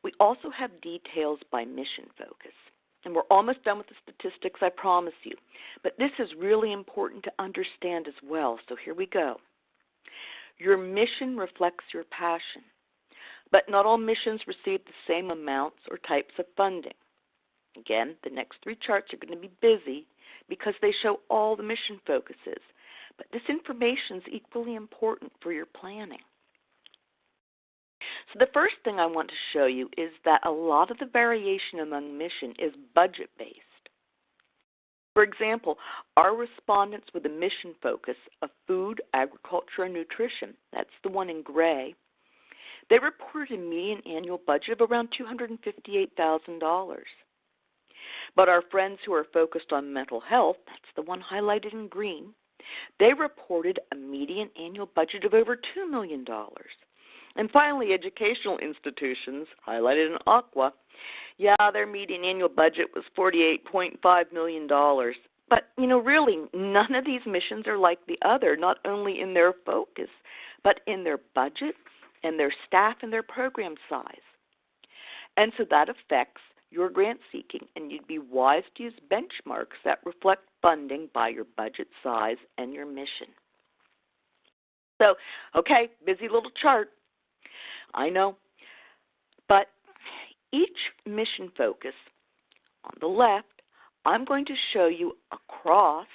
we also have details by mission focus. And we're almost done with the statistics, I promise you. But this is really important to understand as well, so here we go. Your mission reflects your passion, but not all missions receive the same amounts or types of funding. Again, the next three charts are going to be busy because they show all the mission focuses, but this information is equally important for your planning. So the first thing I want to show you is that a lot of the variation among mission is budget-based. For example, our respondents with a mission focus of food, agriculture, and nutrition, that's the one in gray, they reported a median annual budget of around $258,000. But our friends who are focused on mental health, that's the one highlighted in green, they reported a median annual budget of over $2 million. And finally, educational institutions, highlighted in aqua, their median annual budget was $48.5 million. But, really, none of these missions are like the other, not only in their focus, but in their budget and their staff and their program size. And so that affects your grant seeking, and you'd be wise to use benchmarks that reflect funding by your budget size and your mission. So, okay, busy little chart. I know, but each mission focus on the left, I'm going to show you across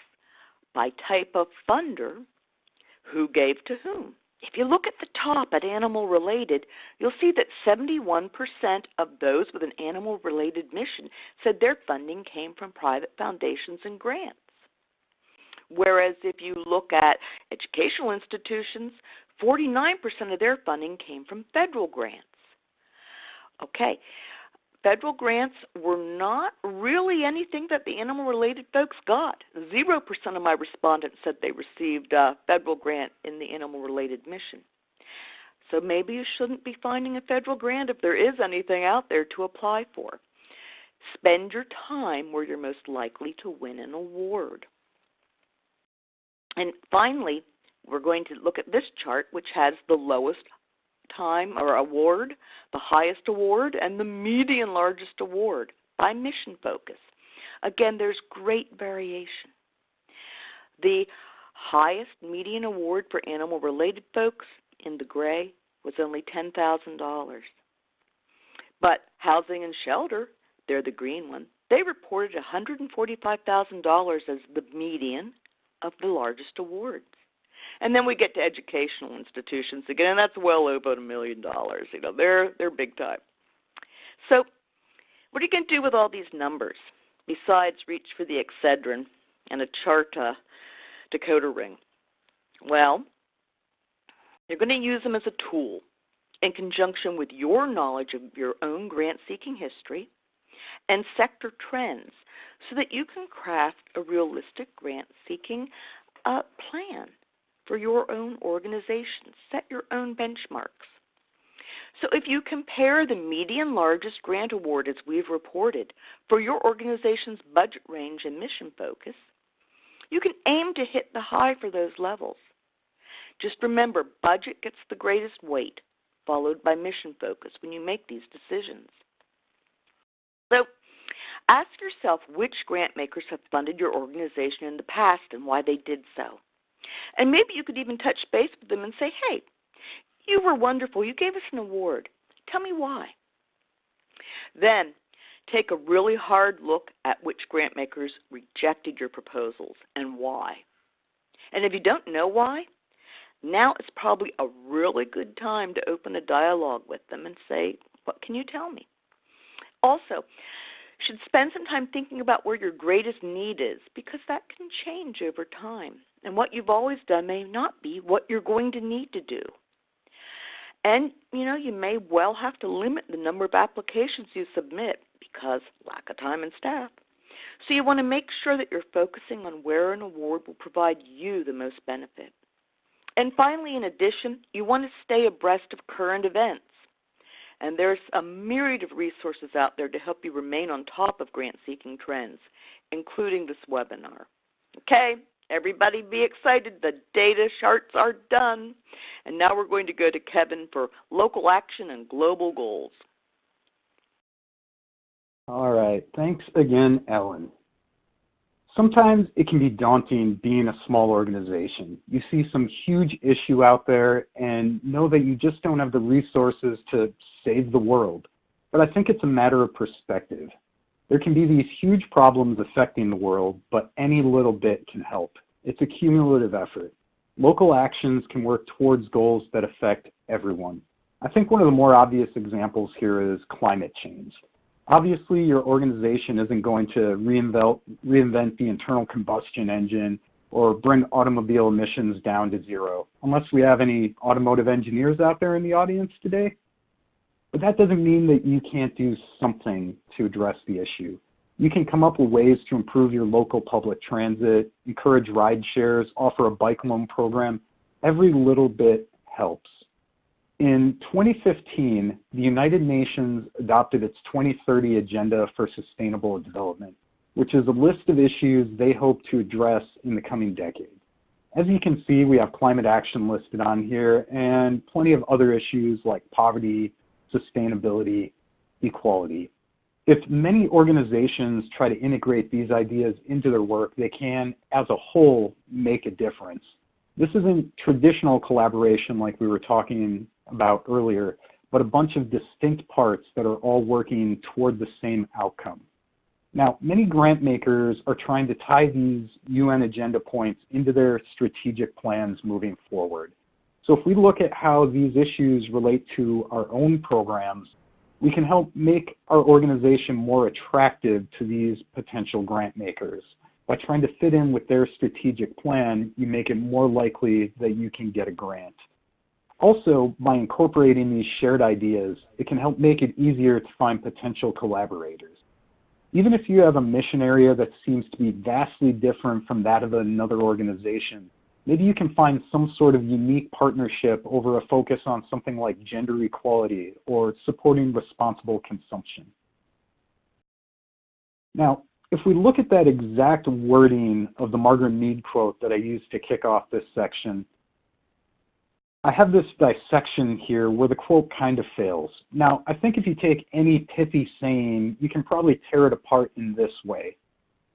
by type of funder who gave to whom. If you look at the top at animal related, you'll see that 71% of those with an animal related mission said their funding came from private foundations and grants. Whereas if you look at educational institutions, 49% of their funding came from federal grants. Okay, federal grants were not really anything that the animal-related folks got. 0% of my respondents said they received a federal grant in the animal-related mission. So maybe you shouldn't be finding a federal grant if there is anything out there to apply for. Spend your time where you're most likely to win an award. And finally, we're going to look at this chart, which has the lowest time or award, the highest award, and the median largest award by mission focus. Again, there's great variation. The highest median award for animal-related folks in the gray was only $10,000. But housing and shelter, they're the green one, they reported $145,000 as the median of the largest awards. And then we get to educational institutions again, and that's well over $1 million. They're big time. So what are you going to do with all these numbers besides reach for the Excedrin and a chart decoder ring? Well, you're going to use them as a tool in conjunction with your knowledge of your own grant-seeking history and sector trends so that you can craft a realistic grant-seeking plan for your own organization. Set your own benchmarks. So if you compare the median largest grant award as we've reported for your organization's budget range and mission focus, you can aim to hit the high for those levels. Just remember, budget gets the greatest weight, followed by mission focus when you make these decisions. So ask yourself which grant makers have funded your organization in the past and why they did so. And maybe you could even touch base with them and say, hey, You were wonderful. You gave us an award. Tell me why. Then, take a really hard look at which grantmakers rejected your proposals and why. And if you don't know why, now is probably a really good time to open a dialogue with them and say, what can you tell me? Also, should spend some time thinking about where your greatest need is, because that can change over time. And what you've always done may not be what you're going to need to do. And, you may well have to limit the number of applications you submit because lack of time and staff. So you want to make sure that you're focusing on where an award will provide you the most benefit. And finally, in addition, you want to stay abreast of current events. And there's a myriad of resources out there to help you remain on top of grant-seeking trends, including this webinar. Okay, everybody be excited. The data charts are done. And now we're going to go to Kevin for local action and global goals. All right. Thanks again, Ellen. Sometimes it can be daunting being a small organization. You see some huge issue out there and know that you just don't have the resources to save the world. But I think it's a matter of perspective. There can be these huge problems affecting the world, but any little bit can help. It's a cumulative effort. Local actions can work towards goals that affect everyone. I think one of the more obvious examples here is climate change. Obviously, your organization isn't going to reinvent the internal combustion engine or bring automobile emissions down to zero, unless we have any automotive engineers out there in the audience today. But that doesn't mean that you can't do something to address the issue. You can come up with ways to improve your local public transit, encourage ride shares, offer a bike loan program. Every little bit helps. In 2015, the United Nations adopted its 2030 Agenda for Sustainable Development, which is a list of issues they hope to address in the coming decade. As you can see, we have climate action listed on here and plenty of other issues like poverty, sustainability, equality. If many organizations try to integrate these ideas into their work, they can, as a whole, make a difference. This isn't traditional collaboration like we were talking about earlier, but a bunch of distinct parts that are all working toward the same outcome. Now, many grant makers are trying to tie these UN agenda points into their strategic plans moving forward. So if we look at how these issues relate to our own programs, we can help make our organization more attractive to these potential grant makers. By trying to fit in with their strategic plan, you make it more likely that you can get a grant. Also, by incorporating these shared ideas, it can help make it easier to find potential collaborators. Even if you have a mission area that seems to be vastly different from that of another organization, maybe you can find some sort of unique partnership over a focus on something like gender equality or supporting responsible consumption. Now, if we look at that exact wording of the Margaret Mead quote that I used to kick off this section, I have this dissection here where the quote kind of fails. Now, I think if you take any pithy saying, you can probably tear it apart in this way.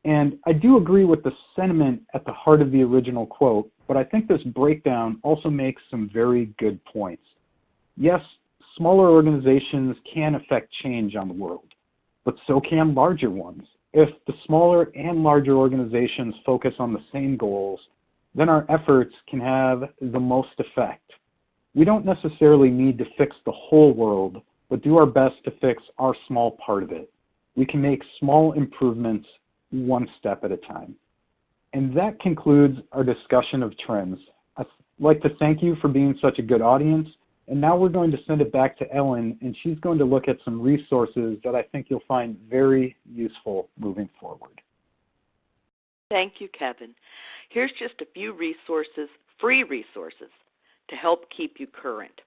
And I do agree with the sentiment at the heart of the original quote, but I think this breakdown also makes some very good points. Yes, smaller organizations can affect change on the world, but so can larger ones. If the smaller and larger organizations focus on the same goals, then our efforts can have the most effect. We don't necessarily need to fix the whole world, but do our best to fix our small part of it. We can make small improvements one step at a time. And that concludes our discussion of trends. I'd like to thank you for being such a good audience. And now we're going to send it back to Ellen, and she's going to look at some resources that I think you'll find very useful moving forward. Thank you, Kevin. Here's just a few resources, free resources, to help keep you current.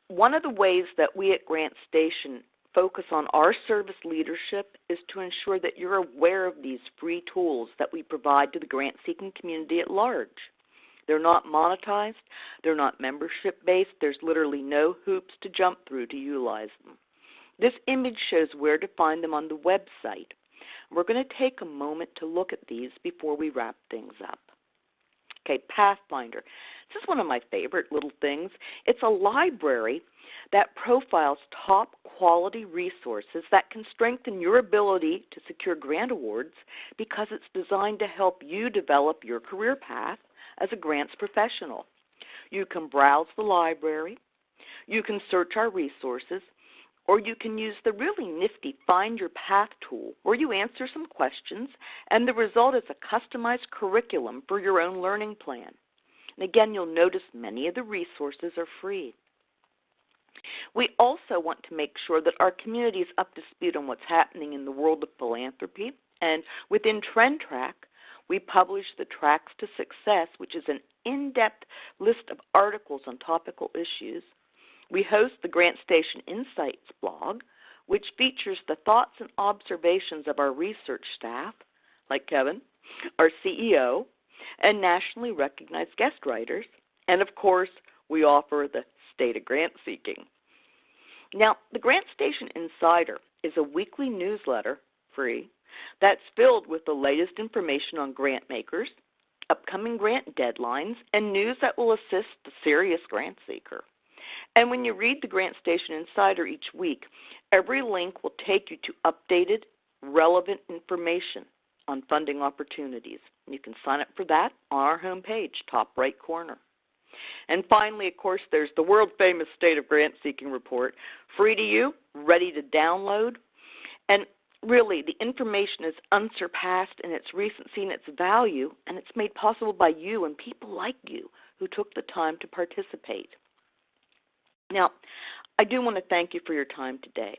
One of the ways that we at Grantstation focus on our service leadership is to ensure that you're aware of these free tools that we provide to the grant-seeking community at large. They're not monetized, they're not membership-based, there's literally no hoops to jump through to utilize them. This image shows where to find them on the website. We're going to take a moment to look at these before we wrap things up. Okay, Pathfinder. This is one of my favorite little things. It's a library that profiles top quality resources that can strengthen your ability to secure grant awards because it's designed to help you develop your career path as a grants professional. You can browse the library, you can search our resources, or you can use the really nifty Find Your Path tool where you answer some questions and the result is a customized curriculum for your own learning plan. And again, you'll notice many of the resources are free. We also want to make sure that our community is up to speed on what's happening in the world of philanthropy, and within Trend Track, we publish the Tracks to Success, which is an in-depth list of articles on topical issues. We host the Grantstation Insights blog, which features the thoughts and observations of our research staff, like Kevin, our CEO, and nationally recognized guest writers. And of course, we offer the State of Grantseeking. Now, the Grantstation Insider is a weekly newsletter, free, that's filled with the latest information on grant makers, upcoming grant deadlines, and news that will assist the serious grant seeker. And when you read the Grantstation Insider each week, every link will take you to updated, relevant information on funding opportunities. You can sign up for that on our homepage, top right corner. And finally, of course, there's the world-famous State of Grantseeking Report, free to you, ready to download. And really, the information is unsurpassed in its recency and its value, and it's made possible by you and people like you who took the time to participate. Now, I do want to thank you for your time today.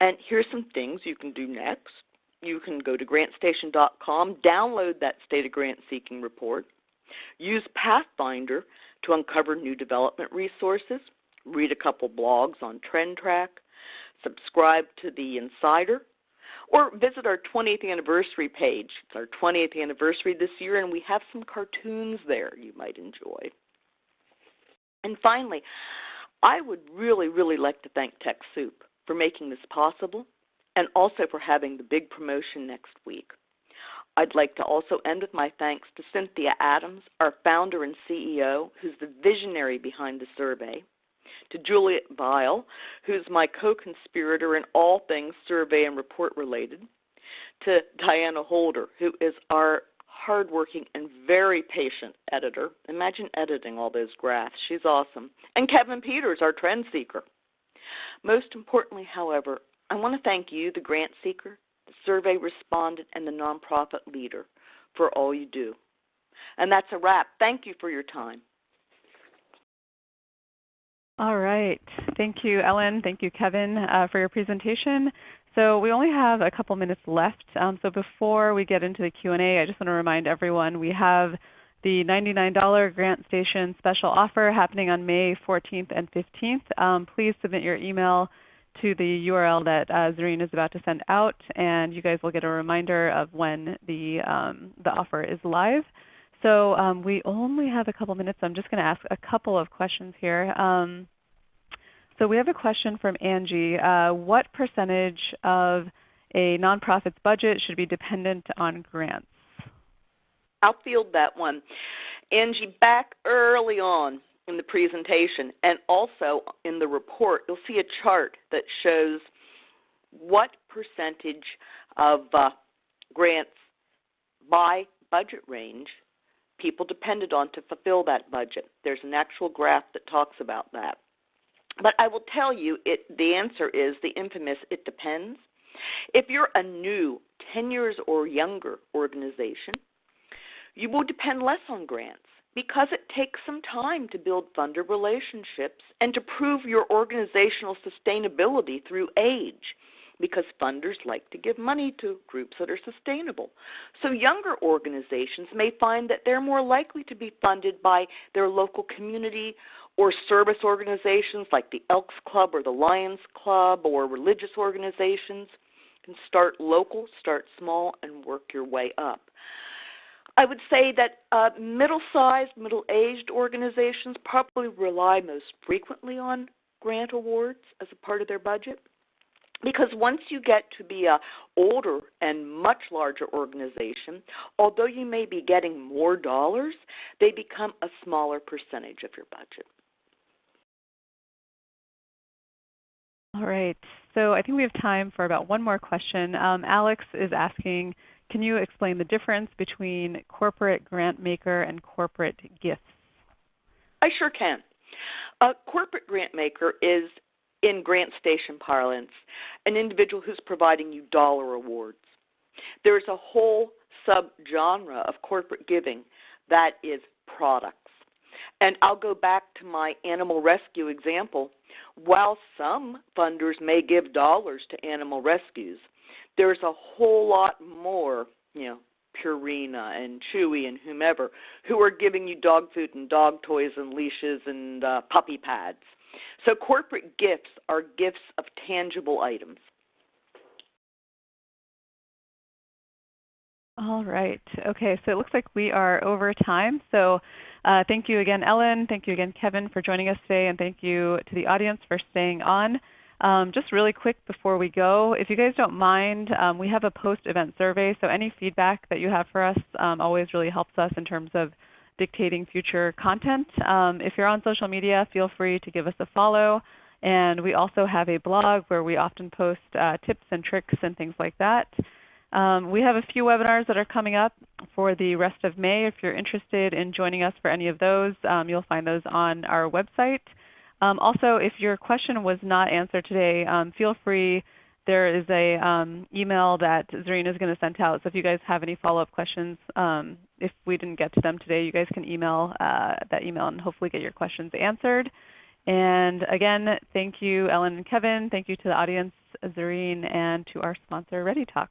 And here's some things you can do next. You can go to grantstation.com, download that State of Grantseeking Report, use Pathfinder to uncover new development resources, read a couple blogs on Trend Track, subscribe to the Insider, or visit our 20th anniversary page. It's our 20th anniversary this year, and we have some cartoons there you might enjoy. And finally, I would really, really like to thank Techsoup for making this possible and also for having the big promotion next week. I'd like to also end with my thanks to Cynthia Adams, our founder and CEO, who's the visionary behind the survey, to Juliet Vile, who's my co-conspirator in all things survey and report related, to Diana Holder, who is our hardworking and very patient editor. Imagine editing all those graphs. She's awesome. And Kevin Peters, our trend seeker. Most importantly, however, I want to thank you, the grant seeker, the survey respondent, and the nonprofit leader for all you do. And that's a wrap. Thank you for your time. All right. Thank you, Ellen. Thank you, Kevin, for your presentation. So we only have a couple minutes left. So before we get into the Q&A, I just want to remind everyone we have the $99 Grantstation special offer happening on May 14th and 15th. Please submit your email to the URL that Zareen is about to send out, and you guys will get a reminder of when the offer is live. So we only have a couple minutes. I'm just going to ask a couple of questions here. So we have a question from Angie. What percentage of a nonprofit's budget should be dependent on grants? I'll field that one. Angie, back early on in the presentation and also in the report, you'll see a chart that shows what percentage of grants by budget range people depended on to fulfill that budget. There's an actual graph that talks about that. But I will tell you, the answer is the infamous "it depends." If you're a new 10 years or younger organization, you will depend less on grants because it takes some time to build funder relationships and to prove your organizational sustainability through age, because funders like to give money to groups that are sustainable. So younger organizations may find that they're more likely to be funded by their local community or service organizations like the Elks Club or the Lions Club or religious organizations. You can start local, start small, and work your way up. I would say that middle-sized, middle-aged organizations probably rely most frequently on grant awards as a part of their budget. Because once you get to be a older and much larger organization, although you may be getting more dollars, they become a smaller percentage of your budget. All right. So I think we have time for about one more question. Alex is asking, can you explain the difference between corporate grant maker and corporate gifts? I sure can. A corporate grant maker is, in Grantstation parlance, an individual who's providing you dollar awards. There's a whole subgenre of corporate giving that is products. And I'll go back to my animal rescue example. While some funders may give dollars to animal rescues, there's a whole lot more, Purina and Chewy and whomever, who are giving you dog food and dog toys and leashes and puppy pads. So corporate gifts are gifts of tangible items. All right. Okay, so it looks like we are over time. So thank you again, Ellen. Thank you again, Kevin, for joining us today. And thank you to the audience for staying on. Just really quick before we go, if you guys don't mind, we have a post-event survey. So any feedback that you have for us always really helps us in terms of dictating future content. If you're on social media, feel free to give us a follow. And we also have a blog where we often post tips and tricks and things like that. We have a few webinars that are coming up for the rest of May. If you're interested in joining us for any of those, you'll find those on our website. Also, if your question was not answered today, feel free. There is a email that Zareen is going to send out. So if you guys have any follow-up questions, if we didn't get to them today, you guys can email that email and hopefully get your questions answered. And again, thank you, Ellen and Kevin. Thank you to the audience, Zareen, and to our sponsor, ReadyTalk.